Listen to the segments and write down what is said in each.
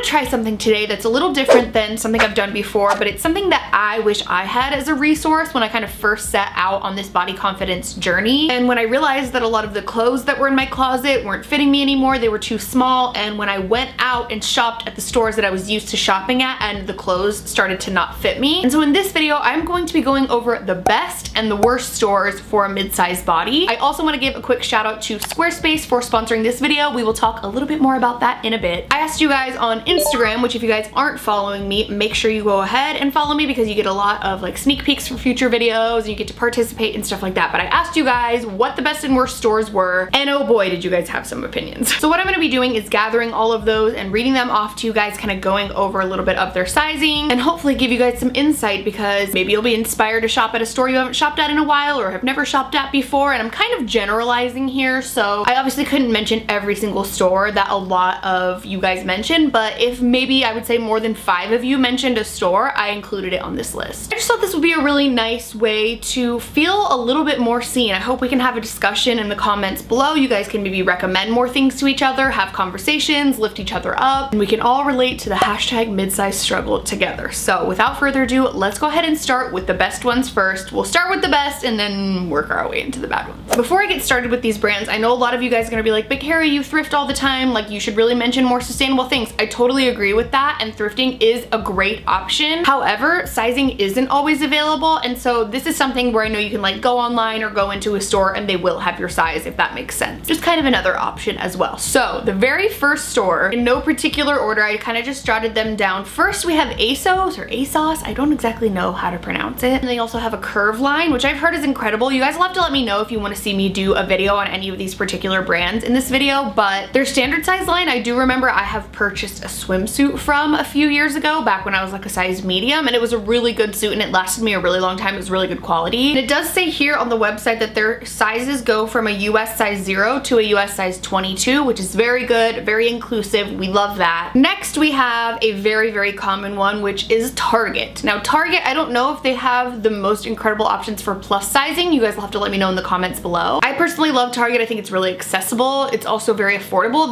try something today that's a little different than something I've done before, but it's something that I wish I had as a resource when I kind of first set out on this body confidence journey. And when I realized that a lot of the clothes that were in my closet weren't fitting me anymore, they were too small, and when I went out and shopped at the stores that I was used to shopping at, and the clothes started to not fit me. And so in this video, I'm going to be going over the best and the worst stores for a mid-sized body. I also want to give a quick shout out to Squarespace for sponsoring this video. We will talk a little bit more about that in a bit. I asked you guys on Instagram, which if you guys aren't following me, make sure you go ahead and follow me because you get a lot of like sneak peeks for future videos and you get to participate and stuff like that. But I asked you guys what the best and worst stores were, and oh boy, did you guys have some opinions. So what I'm going to be doing is gathering all of those and reading them off to you guys, kind of going over a little bit of their sizing and hopefully give you guys some insight, because maybe you'll be inspired to shop at a store you haven't shopped at in a while or have never shopped at before. And I'm kind of generalizing here, so I obviously couldn't mention every single store that a lot of you guys mentioned, but if maybe I would say more than 5 of you mentioned a store, I included it on this list. I just thought this would be a really nice way to feel a little bit more seen. I hope we can have a discussion in the comments below. You guys can maybe recommend more things to each other, have conversations, lift each other up, and we can all relate to the hashtag mid-size struggle together. So without further ado, let's go ahead and start with the best ones first. We'll start with the best and then work our way into the bad ones. Before I get started with these brands, I know a lot of you guys are gonna be like, but Carrie, you thrift all the time, like you should really mention more sustainable things. I totally agree with that, and thrifting is a great option. However, sizing isn't always available, and so this is something where I know you can like go online or go into a store and they will have your size, if that makes sense. Just kind of another option as well. So the very first store, in no particular order, I kind of just jotted them down. First we have ASOS or ASOS, I don't exactly know how to pronounce it. And they also have a curve line, which I've heard is incredible. You guys will have to let me know if you want to see me do a video on any of these particular brands in this video, but their standard size line, I do remember I have purchased a swimsuit from a few years ago, back when I was like a size medium, and it was a really good suit and it lasted me a really long time. It was really good quality. And it does say here on the website that their sizes go from a US size 0 to a US size 22, which is very good, very inclusive. We love that. Next we have a very, very common one, which is Target. Now Target, I don't know if they have the most incredible options for plus sizing. You guys will have to let me know in the comments below. I personally love Target. I think it's really accessible. It's also very affordable.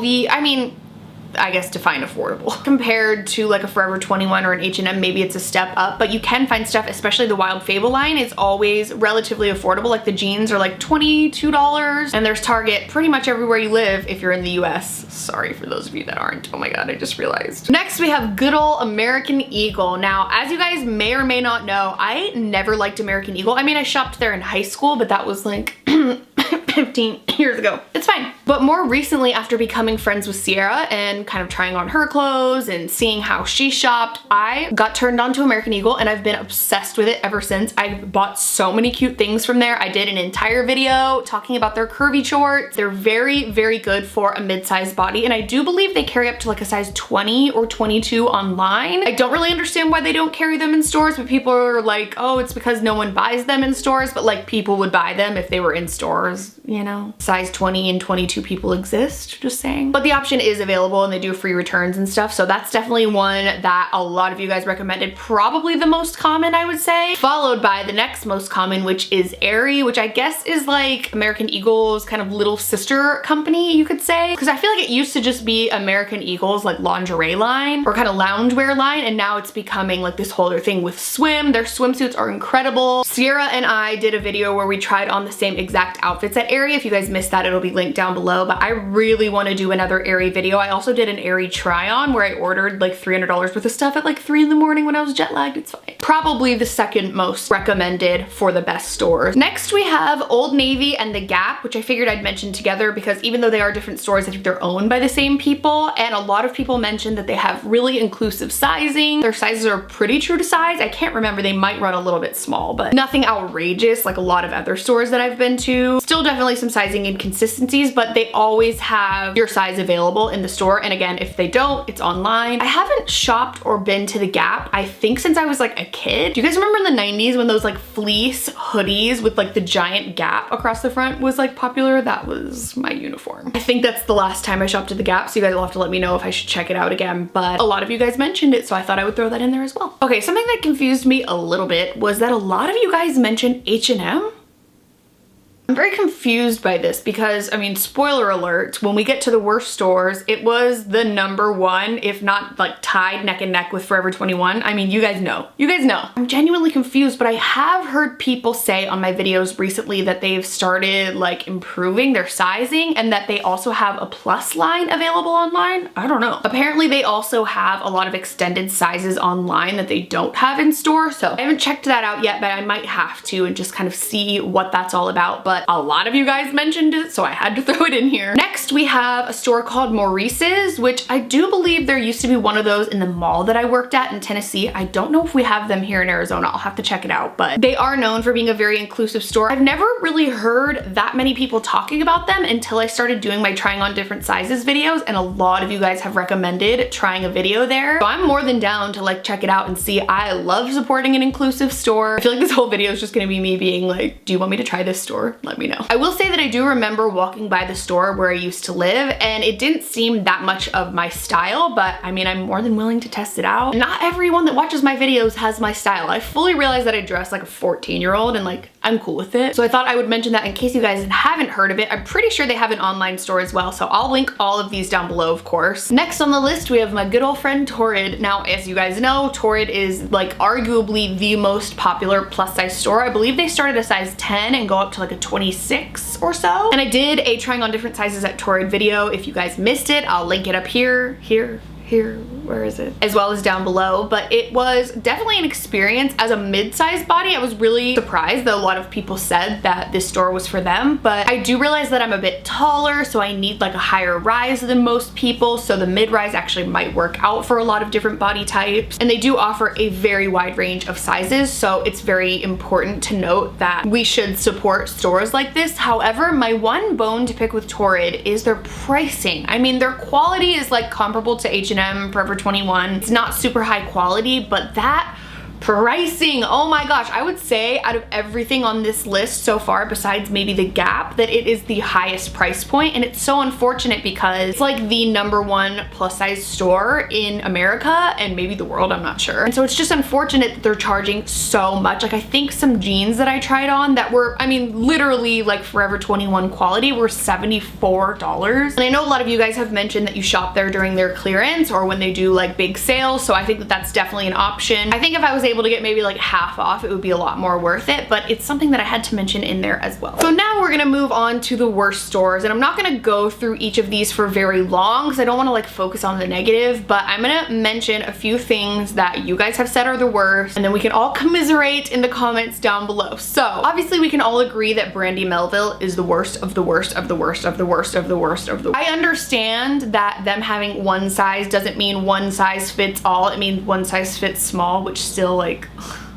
I guess define affordable. Compared to like a Forever 21 or an H&M, maybe it's a step up, but you can find stuff, especially the Wild Fable line is always relatively affordable. Like the jeans are like $22, and there's Target pretty much everywhere you live if you're in the US. Sorry for those of you that aren't. Oh my god, I just realized. Next we have good old American Eagle. Now, as you guys may or may not know, I never liked American Eagle. I mean, I shopped there in high school, but that was like 15 years ago. It's fine. But more recently, after becoming friends with Sierra and kind of trying on her clothes and seeing how she shopped, I got turned on to American Eagle and I've been obsessed with it ever since. I've bought so many cute things from there. I did an entire video talking about their curvy shorts. They're very, very good for a mid-sized body, and I do believe they carry up to like a size 20 or 22 online. I don't really understand why they don't carry them in stores, but people are like, oh, it's because no one buys them in stores, but like people would buy them if they were in stores, you know? Size 20 and 22 people exist, just saying. But the option is available and they do free returns and stuff, so that's definitely one that a lot of you guys recommended. Probably the most common, I would say, followed by the next most common, which is Aerie, which I guess is like American Eagle's kind of little sister company, you could say, because I feel like it used to just be American Eagle's like lingerie line or kind of loungewear line, and now it's becoming like this whole other thing with swim. Their swimsuits are incredible. Sierra and I did a video where we tried on the same exact outfits at Aerie. If you guys missed that, it'll be linked down below, but I really want to do another Aerie video. I also did an Aerie try on where I ordered like $300 worth of stuff at like 3 in the morning when I was jet lagged. It's fine. Probably the second most recommended for the best stores. Next we have Old Navy and The Gap, which I figured I'd mention together because even though they are different stores, I think they're owned by the same people, and a lot of people mentioned that they have really inclusive sizing. Their sizes are pretty true to size. I can't remember, they might run a little bit small, but nothing outrageous like a lot of other stores that I've been to. Still definitely some sizing inconsistencies, but they always have your size available in the store, and again, if they don't, it's online. I haven't shopped or been to The Gap, I think, since I was like a kid. Do you guys remember in the 90s when those like fleece hoodies with like the giant gap across the front was like popular? That was my uniform. I think that's the last time I shopped at The Gap, so you guys will have to let me know if I should check it out again, but a lot of you guys mentioned it, so I thought I would throw that in there as well. Okay, something that confused me a little bit was that a lot of you guys mentioned H&M. I'm very confused by this because, I mean, spoiler alert, when we get to the worst stores, it was the #1, if not like tied neck and neck with Forever 21. I mean, you guys know. You guys know. I'm genuinely confused, but I have heard people say on my videos recently that they've started like improving their sizing and that they also have a plus line available online. I don't know. Apparently they also have a lot of extended sizes online that they don't have in store. So I haven't checked that out yet, but I might have to and just kind of see what that's all about. But a lot of you guys mentioned it, so I had to throw it in here. Next, we have a store called Maurice's, which I do believe there used to be one of those in the mall that I worked at in Tennessee. I don't know if we have them here in Arizona. I'll have to check it out, but they are known for being a very inclusive store. I've never really heard that many people talking about them until I started doing my trying on different sizes videos, and a lot of you guys have recommended trying a video there. So I'm more than down to like check it out and see. I love supporting an inclusive store. I feel like this whole video is just gonna be me being like, do you want me to try this store? Let me know. I will say that I do remember walking by the store where I used to live, and it didn't seem that much of my style, but I mean, I'm more than willing to test it out. Not everyone that watches my videos has my style. I fully realize that I dress like a 14-year-old and like, I'm cool with it. So I thought I would mention that in case you guys haven't heard of it. I'm pretty sure they have an online store as well, so I'll link all of these down below, of course. Next on the list, we have my good old friend Torrid. Now, as you guys know, Torrid is like arguably the most popular plus size store. I believe they started a size 10 and go up to like a 26 or so. And I did a trying on different sizes at Torrid video. If you guys missed it, I'll link it up here, where is it? As well as down below. But it was definitely an experience. As a mid-sized body, I was really surprised that a lot of people said that this store was for them, but I do realize that I'm a bit taller, so I need like a higher rise than most people, so the mid-rise actually might work out for a lot of different body types. And they do offer a very wide range of sizes, so it's very important to note that we should support stores like this. However, my one bone to pick with Torrid is their pricing. I mean, their quality is like comparable to H&M, Forever 21. It's not super high quality, but that pricing, oh my gosh, I would say out of everything on this list so far, besides maybe the Gap, that it is the highest price point. And it's so unfortunate because it's like the #1 plus size store in America and maybe the world, I'm not sure. And so it's just unfortunate that they're charging so much. Like, I think some jeans that I tried on that were, I mean, literally like Forever 21 quality were $74. And I know a lot of you guys have mentioned that you shop there during their clearance or when they do like big sales, so I think that that's definitely an option. I think if I was able to get maybe like half off, it would be a lot more worth it, but it's something that I had to mention in there as well. So now we're gonna move on to the worst stores, and I'm not gonna go through each of these for very long because I don't want to like focus on the negative, but I'm gonna mention a few things that you guys have said are the worst, and then we can all commiserate in the comments down below. So obviously we can all agree that Brandy Melville is the worst of the worst of the worst of the worst of the worst of the worst. I understand that them having one size doesn't mean one size fits all. It means one size fits small, which still like,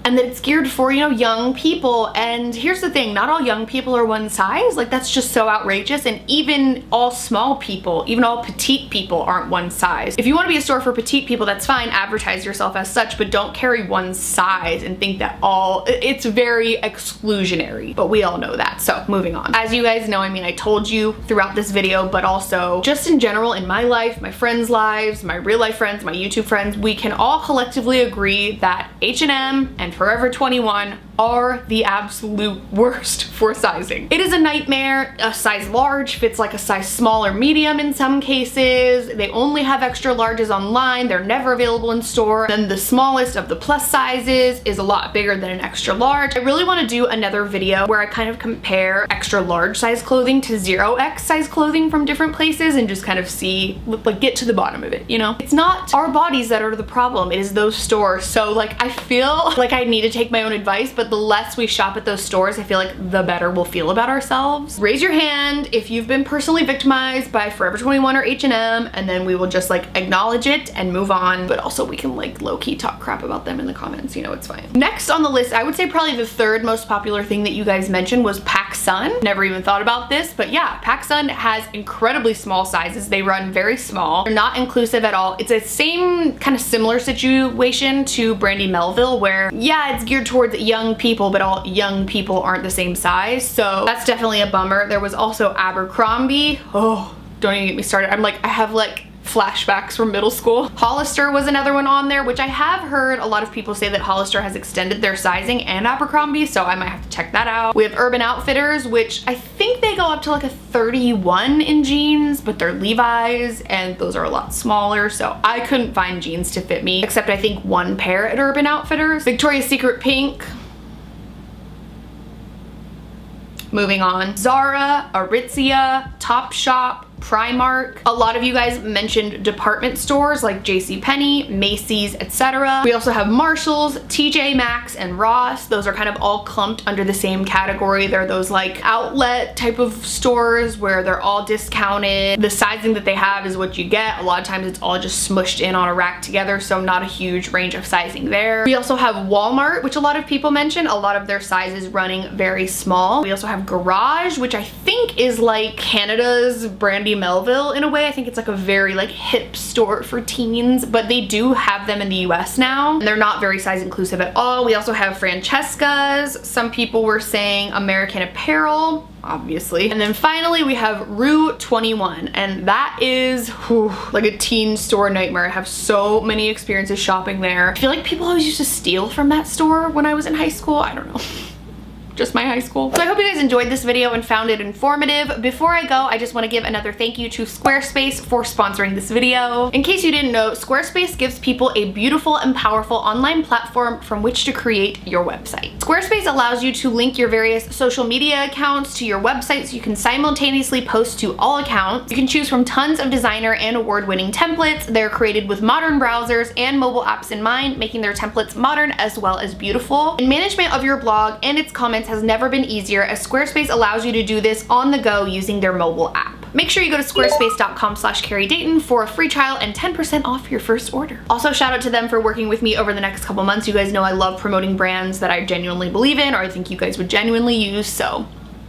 and that it's geared for, you know, young people. And here's the thing, not all young people are one size. Like, that's just so outrageous. And even all small people, even all petite people aren't one size. If you want to be a store for petite people, that's fine, advertise yourself as such, but don't carry one size and think that it's very exclusionary, but we all know that. So moving on. As you guys know, I mean, I told you throughout this video, but also just in general in my life, my friends' lives, my real life friends, my YouTube friends, we can all collectively agree that H&M and Forever 21 are the absolute worst for sizing. It is a nightmare. A size large fits like a size small or medium in some cases. They only have extra larges online. They're never available in store. Then the smallest of the plus sizes is a lot bigger than an extra large. I really want to do another video where I kind of compare extra large size clothing to 0X size clothing from different places and just kind of see, like, get to the bottom of it, you know? It's not our bodies that are the problem. It is those stores. So like, I feel like I need to take my own advice, but the less we shop at those stores, I feel like the better we'll feel about ourselves. Raise your hand if you've been personally victimized by Forever 21 or H&M, and then we will just like acknowledge it and move on, but also we can like low-key talk crap about them in the comments, you know, it's fine. Next on the list, I would say probably the third most popular thing that you guys mentioned was PacSun. Never even thought about this, but yeah, PacSun has incredibly small sizes. They run very small. They're not inclusive at all. It's a same kind of similar situation to Brandy Melville where, yeah, it's geared towards young people, but all young people aren't the same size. So that's definitely a bummer. There was also Abercrombie. Oh, don't even get me started. I'm like, I have like flashbacks from middle school. Hollister was another one on there, which I have heard a lot of people say that Hollister has extended their sizing, and Abercrombie, so I might have to check that out. We have Urban Outfitters, which I think they go up to like a 31 in jeans, but they're Levi's and those are a lot smaller, so I couldn't find jeans to fit me, except I think one pair at Urban Outfitters. Victoria's Secret pink. Moving on. Zara, Aritzia, Topshop, Primark. A lot of you guys mentioned department stores like JCPenney, Macy's, etc. We also have Marshalls, TJ Maxx, and Ross. Those are kind of all clumped under the same category. They're those like outlet type of stores where they're all discounted. The sizing that they have is what you get. A lot of times it's all just smushed in on a rack together, so not a huge range of sizing there. We also have Walmart, which a lot of people mention. A lot of their sizes running very small. We also have Garage, which I think is like Canada's Brandy Melville in a way. I think it's like a very like hip store for teens, but they do have them in the US now, and they're not very size inclusive at all. We also have Francesca's. Some people were saying American Apparel, obviously. And then finally we have Rue 21, and that is like a teen store nightmare. I have so many experiences shopping there. I feel like people always used to steal from that store when I was in high school. I don't know. Just my high school. So I hope you guys enjoyed this video and found it informative. Before I go, I just want to give another thank you to Squarespace for sponsoring this video. In case you didn't know, Squarespace gives people a beautiful and powerful online platform from which to create your website. Squarespace allows you to link your various social media accounts to your website so you can simultaneously post to all accounts. You can choose from tons of designer and award-winning templates. They're created with modern browsers and mobile apps in mind, making their templates modern as well as beautiful. And management of your blog and its comments has never been easier, as Squarespace allows you to do this on the go using their mobile app. Make sure you go to squarespace.com/Carrie Dayton for a free trial and 10% off your first order. Also, shout out to them for working with me over the next couple months. You guys know I love promoting brands that I genuinely believe in or I think you guys would genuinely use, so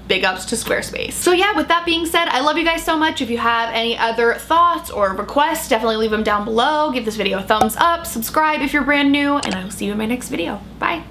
big ups to Squarespace. So yeah, with that being said, I love you guys so much. If you have any other thoughts or requests, definitely leave them down below. Give this video a thumbs up, subscribe if you're brand new, and I will see you in my next video. Bye.